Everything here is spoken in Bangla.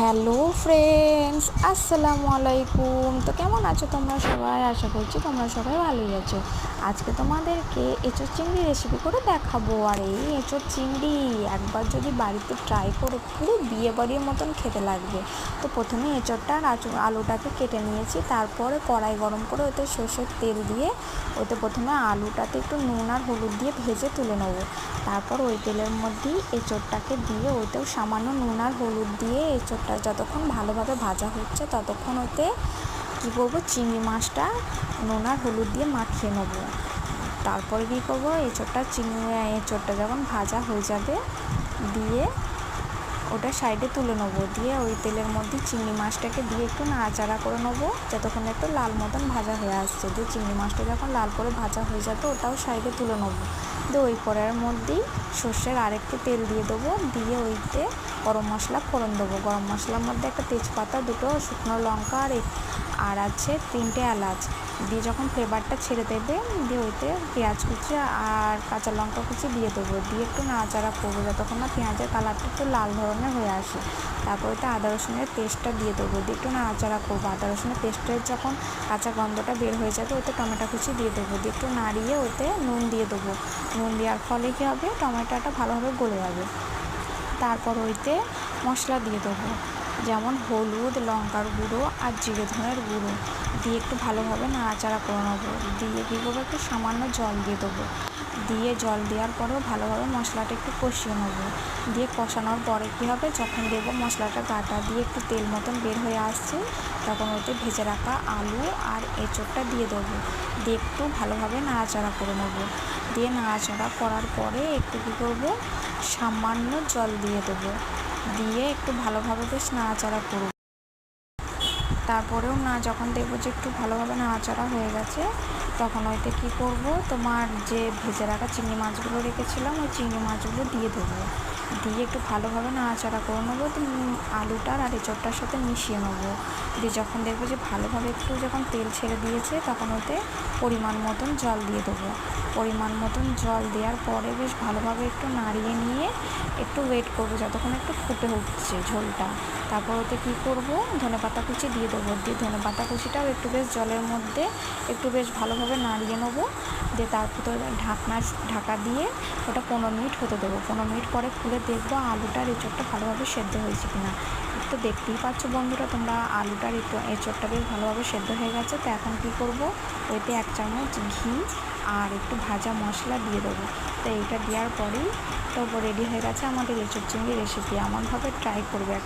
হ্যালো ফ্রেন্ডস, আসসালামু আলাইকুম। তো কেমন আছো তোমরা সবাই? আশা করছি তোমরা সবাই ভালোই আছো। আজকে তোমাদেরকে এঁচোড় চিংড়ি রেসিপি করে দেখাবো। আর এই এঁচোড় চিংড়ি একবার যদি বাড়িতে ট্রাই করো, পুরো বিয়ে বাড়ির মতন খেতে লাগবে। তো প্রথমে এঁচোড়টা আর আলুটাকে কেটে নিয়েছি। তারপরে কড়াই গরম করে ওতে সর্ষের তেল দিয়ে ওতে প্রথমে আলুটাতে একটু নুন আর হলুদ দিয়ে ভেজে তুলে নেবো। তারপর ওই তেলের মধ্যেই এঁচোড়টাকে দিয়ে ওতেও সামান্য নুন আর হলুদ দিয়ে এঁচোড়টা যতক্ষণ ভালোভাবে ভাজা হচ্ছে ততক্ষণ ওতে কী করবো, চিংড়ি মাছটা নুন আর হলুদ দিয়ে মাখিয়ে নেবো। তারপরে কী করবো, এঁচোড়টা যখন ভাজা হয়ে যাবে দিয়ে ওটা সাইডে তুলে নেবো। দিয়ে ওই তেলের মধ্যে চিংড়ি মাছটাকে দিয়ে একটু নাড়াচাড়া করে নেবো যতক্ষণ একটু লাল মতন ভাজা হয়ে আসছে। দিয়ে চিংড়ি মাছটা যখন লাল করে ভাজা হয়ে যাবে ওটাও সাইডে তুলে নেবো। দিয়ে ওই কড়াইয়ের মধ্যেই সর্ষের আরেকটু তেল দিয়ে দেবো। দিয়ে ওইতে গরম মশলা ফোড়ন দেবো। গরম মশলার মধ্যে একটা তেজপাতা, দুটো শুকনো লঙ্কা আর আছে 3টে এলাচ দিয়ে যখন ফ্লেভারটা ছেড়ে দেবে দিয়ে ওইতে পেঁয়াজ কুচি আর কাঁচা লঙ্কা কুচি দিয়ে দেবো। দিয়ে একটু নাড়াচাড়া করবো যতক্ষণ না পেঁয়াজের কালারটা একটু লাল ধরনের হয়ে আসে। তারপর ওইতে আদা রসুনের পেস্টটা দিয়ে দেবো। দিয়ে একটু নাড়াচাড়া করবো। আদা রসুনের পেস্টের যখন কাঁচা গন্ধটা বের হয়ে যাবে ওইতে টমেটো কুচি দিয়ে দেবো। দিয়ে একটু নাড়িয়ে ওইতে নুন দিয়ে দেবো। নুন দেওয়ার ফলে কী হবে, টমেটোটা ভালোভাবে গলে যাবে। তারপর ওইতে মশলা দিয়ে দেবো, যেমন হলুদ, লঙ্কার গুঁড়ো আর জিরে ধনের গুঁড়ো দিয়ে একটু ভালোভাবে নাড়াচাড়া করে নেবো। দিয়ে কী করবো, একটু সামান্য জল দিয়ে দেবো। দিয়ে জল দেওয়ার পরেও ভালোভাবে মশলাটা একটু কষিয়ে নেবো। দিয়ে কষানোর পরে কী হবে, যখন দেবো মশলাটা গাটা দিয়ে একটু তেল মতন বের হয়ে আসছে তখন ওতে ভেজে রাখা আলু আর এঁচোড়টা দিয়ে দেবো। দিয়ে একটু ভালোভাবে নাড়াচাড়া করে নেবো। দিয়ে নাড়াচাড়া করার পরে একটু কী করবো, সামান্য জল দিয়ে দেবো। দিয়ে একটু ভালোভাবে বেশ নাড়াচাড়া করব। তারপরেও যখন দেখবো যে একটু ভালোভাবে নাড়াচাড়া হয়ে গেছে তখন ওইতে কী করব, তোমার যে ভেজে রাখা চিংড়ি মাছগুলো রেখেছিলাম ওই চিংড়ি মাছগুলো দিয়ে দেবো। দিয়ে একটু ভালোভাবে নাড়াচাড়া করে নেবো। আলুটার আর এঁচোড়টার সাথে মিশিয়ে নেবো। দিয়ে যখন দেখবো যে ভালোভাবে একটু যখন তেল ছেড়ে দিয়েছে তখন ওতে পরিমাণ মতন জল দিয়ে দেবো। পরিমাণ মতন জল দেওয়ার পরে বেশ ভালোভাবে একটু নাড়িয়ে নিয়ে একটু ওয়েট করবো যতক্ষণ একটু ফুটে উঠছে ঝোলটা। তারপর ওতে কী করবো, ধনেপাতা কুচি দিয়ে দেবো। দিয়ে ধনেপাতা কুচিটাও একটু বেশ জলের মধ্যে একটু বেশ ভালোভাবে নাড়িয়ে নেবো। দিয়ে তারপর ঢাকা দিয়ে ওটা 15 মিনিট হতে দেবো। 15 মিনিট পরে খুলে দেখবো আলুটার এঁচোড়টা ভালোভাবে সেদ্ধ হয়েছে কিনা। তো দেখতেই পাচ্ছ বন্ধুরা তোমরা, আলুটার এঁচোড়টা বেশ ভালোভাবে সেদ্ধ হয়ে গেছে। তো এখন কী করবো, ওইতে 1 চামচ ঘি আর একটু ভাজা মশলা দিয়ে দেবো। তো এইটা দেওয়ার পরেই তো রেডি হয়ে গেছে আমাদের এঁচোড় চিংড়ি রেসিপি। এমনভাবে ট্রাই করবে।